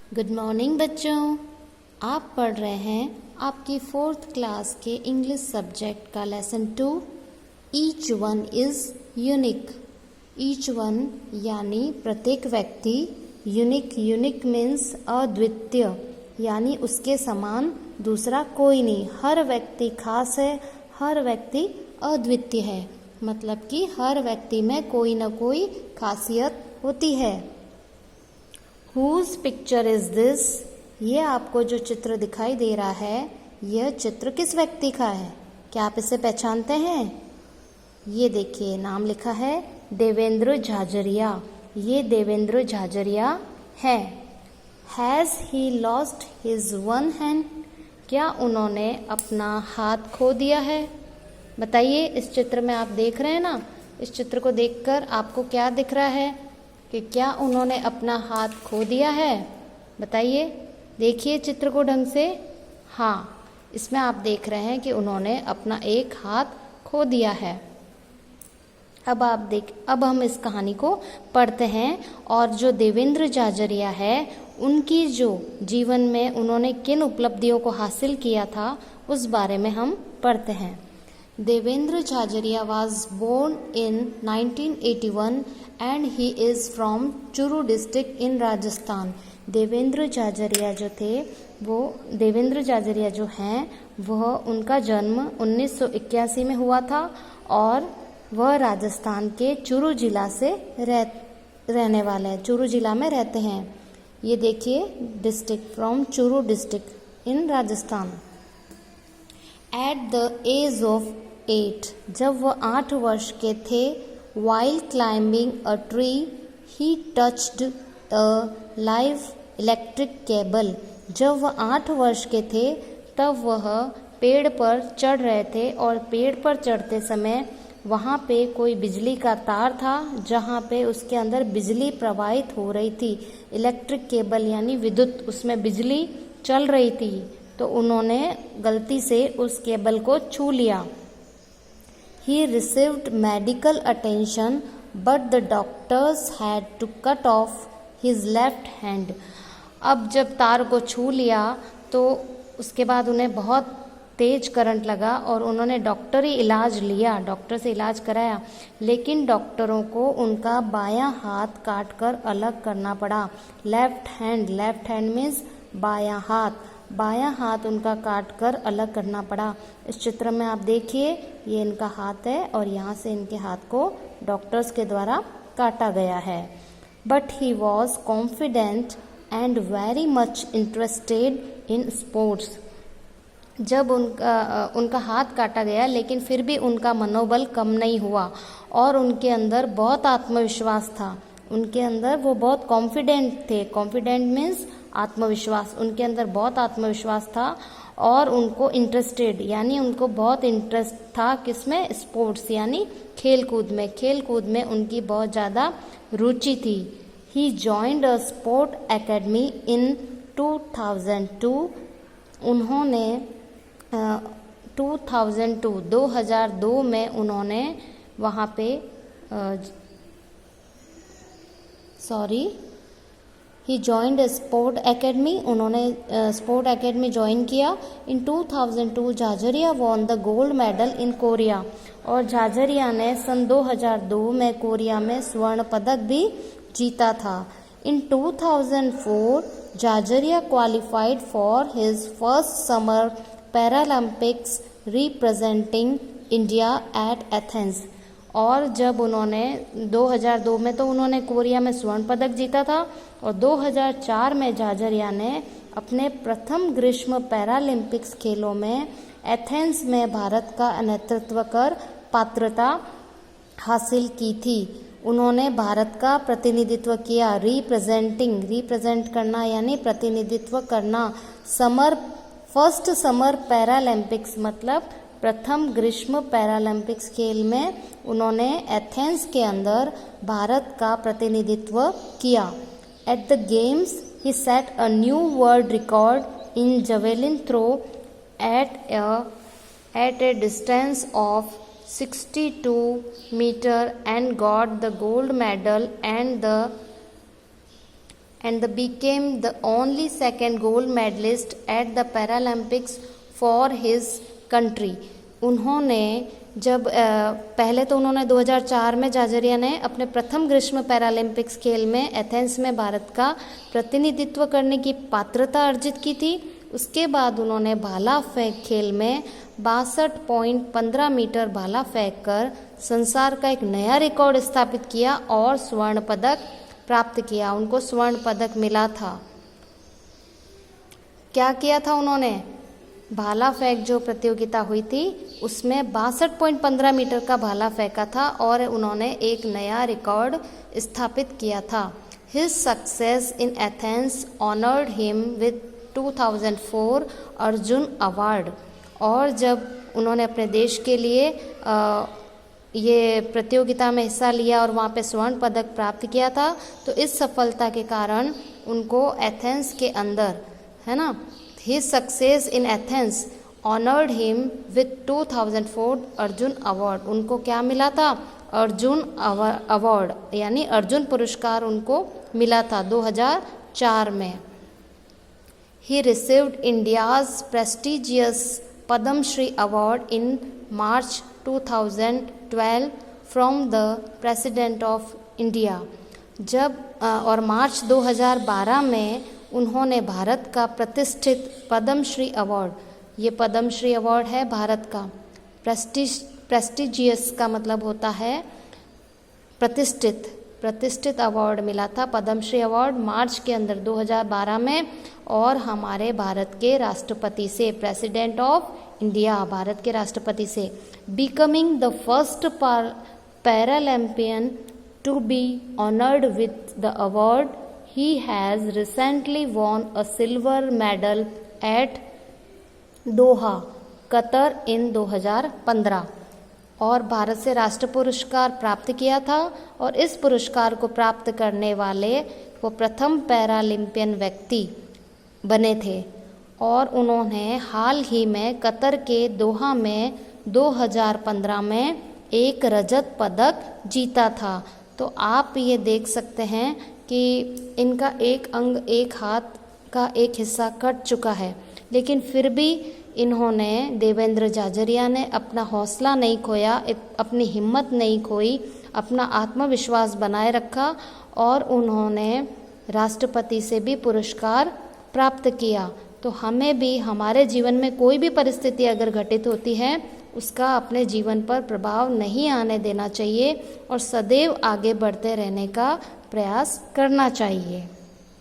Good morning बच्चों। आप पढ़ रहे हैं आपकी 4th क्लास के इंग्लिश सब्जेक्ट का lesson 2 each one is unique. Each one यानी प्रत्येक व्यक्ति, यूनिक मीन्स अद्वितीय यानी उसके समान दूसरा कोई नहीं। हर व्यक्ति खास है, हर व्यक्ति अद्वितीय है, मतलब कि हर व्यक्ति में कोई ना कोई खासियत होती है। Whose picture is this? ये आपको जो चित्र दिखाई दे रहा है, यह चित्र किस व्यक्ति का है? क्या आप इसे पहचानते हैं? ये देखिए, नाम लिखा है देवेंद्र झाझरिया। ये देवेंद्र झाझरिया है। Has he lost his one hand? क्या उन्होंने अपना हाथ खो दिया है? बताइए, इस चित्र में आप देख रहे हैं ना, इस चित्र को देखकर आपको क्या दिख रहा है कि क्या उन्होंने अपना हाथ खो दिया है? बताइए, देखिए चित्र को ढंग से। हाँ, इसमें आप देख रहे हैं कि उन्होंने अपना एक हाथ खो दिया है। अब हम इस कहानी को पढ़ते हैं और जो देवेंद्र झाझरिया है, उनकी जो जीवन में उन्होंने किन उपलब्धियों को हासिल किया था, उस बारे में हम पढ़ते हैं। Devendra Jhajharia was born in 1981 and he is from Churu district in Rajasthan. Devendra Jhajharia जो हैं, वह उनका जन्म 1981 में हुआ था और वह राजस्थान के चूरू जिला से रहने वाले हैं, चूरू जिला में रहते हैं। ये देखिए, district from Churu district in Rajasthan. At the age of 8, जब वह 8 वर्ष के थे, while climbing a tree, he touched a live electric cable। जब वह 8 वर्ष के थे, तब वह पेड़ पर चढ़ रहे थे और पेड़ पर चढ़ते समय वहाँ पे कोई बिजली का तार था, जहाँ पे उसके अंदर बिजली प्रवाहित हो रही थी। इलेक्ट्रिक केबल यानी विद्युत, उसमें बिजली चल रही थी, तो उन्होंने गलती से उस केबल को छू लिया। He received medical attention, but the doctors had to cut off his left hand। अब जब तार को छू लिया तो उसके बाद उन्हें बहुत तेज करंट लगा और उन्होंने डॉक्टरी इलाज लिया, डॉक्टर से इलाज कराया, लेकिन डॉक्टरों को उनका बायां हाथ काटकर अलग करना पड़ा। लेफ्ट हैंड मीन्स बायां हाथ उनका काटकर अलग करना पड़ा। इस चित्र में आप देखिए, ये इनका हाथ है और यहाँ से इनके हाथ को डॉक्टर्स के द्वारा काटा गया है। But he was confident and very much interested in sports. जब उनका हाथ काटा गया, लेकिन फिर भी उनका मनोबल कम नहीं हुआ और उनके अंदर बहुत आत्मविश्वास था। उनके अंदर वो बहुत कॉन्फिडेंट थे। कॉन्फिडेंट मीन्स आत्मविश्वास। उनके अंदर बहुत आत्मविश्वास था और उनको इंटरेस्टेड यानी उनको बहुत इंटरेस्ट था किसमें? स्पोर्ट्स यानी खेलकूद में। खेलकूद में उनकी बहुत ज़्यादा रुचि थी। ही joined a sport academy in 2002। उन्होंने 2002 में उन्होंने वहाँ पे ही जॉइंड स्पोर्ट एकेडमी। उन्होंने स्पोर्ट एकेडमी ज्वाइन किया। इन 2002 Jhajharia won the gold medal in Korea. और झाझरिया ने सन 2002 में कोरिया में स्वर्ण पदक भी जीता था। इन 2004 Jhajharia qualified for his first summer Paralympics representing India at Athens. और जब उन्होंने 2002 में तो उन्होंने कोरिया में स्वर्ण पदक जीता था और 2004 में झाझरिया ने अपने प्रथम ग्रीष्म पैरालंपिक्स खेलों में एथेंस में भारत का नेतृत्व कर पात्रता हासिल की थी। उन्होंने भारत का प्रतिनिधित्व किया। रिप्रेजेंट करना यानी प्रतिनिधित्व करना। फर्स्ट समर पैरालंपिक्स मतलब प्रथम ग्रीष्म पैरालंपिक्स खेल में उन्होंने एथेंस के अंदर भारत का प्रतिनिधित्व किया। At the games he set a new world record in javelin throw at a distance of 62 metre and got the gold medal and the and became the only second gold medalist at the Paralympics for his country. उन्होंने जब पहले तो उन्होंने 2004 में जाजरिया ने अपने प्रथम ग्रीष्म पैरालंपिक्स खेल में एथेंस में भारत का प्रतिनिधित्व करने की पात्रता अर्जित की थी। उसके बाद उन्होंने भाला फेंक खेल में 62.15 मीटर भाला फेंक कर संसार का एक नया रिकॉर्ड स्थापित किया और स्वर्ण पदक प्राप्त किया। उनको स्वर्ण पदक मिला था। क्या किया था उन्होंने? भाला फेंक जो प्रतियोगिता हुई थी उसमें 62.15 मीटर का भाला फेंका था और उन्होंने एक नया रिकॉर्ड स्थापित किया था। His success in Athens honored him with 2004 Arjun award. और जब उन्होंने अपने देश के लिए ये प्रतियोगिता में हिस्सा लिया और वहाँ पे स्वर्ण पदक प्राप्त किया था, तो इस सफलता के कारण उनको एथेंस के अंदर, है ना, His success in Athens honored him with 2004 Arjun award. उनको क्या मिला था? अर्जुन अवार्ड यानी अर्जुन पुरस्कार उनको मिला था 2004 में। He received India's prestigious Padam Shri Award in March 2012 from the President of India। जब और मार्च 2012 में उन्होंने भारत का प्रतिष्ठित पद्म श्री अवार्ड, ये पद्म श्री अवार्ड है भारत का, प्रेस्टिजियस का मतलब होता है प्रतिष्ठित अवार्ड मिला था, पद्म श्री अवार्ड मार्च के अंदर 2012 में, और हमारे भारत के राष्ट्रपति से, प्रेसिडेंट ऑफ इंडिया, भारत के राष्ट्रपति से। Becoming the first Paralympian to be honoured with the award, he has recently won a silver medal at Doha, Qatar in 2015 और भारत से राष्ट्र पुरस्कार प्राप्त किया था। और इस पुरस्कार को प्राप्त करने वाले वो प्रथम पैरालंपियन व्यक्ति बने थे और उन्होंने हाल ही में कतर के दोहा में 2015 में एक रजत पदक जीता था। तो आप ये देख सकते हैं कि इनका एक अंग, एक हाथ का एक हिस्सा कट चुका है, लेकिन फिर भी इन्होंने, देवेंद्र जाजरिया ने अपना हौसला नहीं खोया, अपनी हिम्मत नहीं खोई, अपना आत्मविश्वास बनाए रखा और उन्होंने राष्ट्रपति से भी पुरस्कार प्राप्त किया। तो हमें भी हमारे जीवन में कोई भी परिस्थिति अगर घटित होती है उसका अपने जीवन पर प्रभाव नहीं आने देना चाहिए और सदैव आगे बढ़ते रहने का प्रयास करना चाहिए।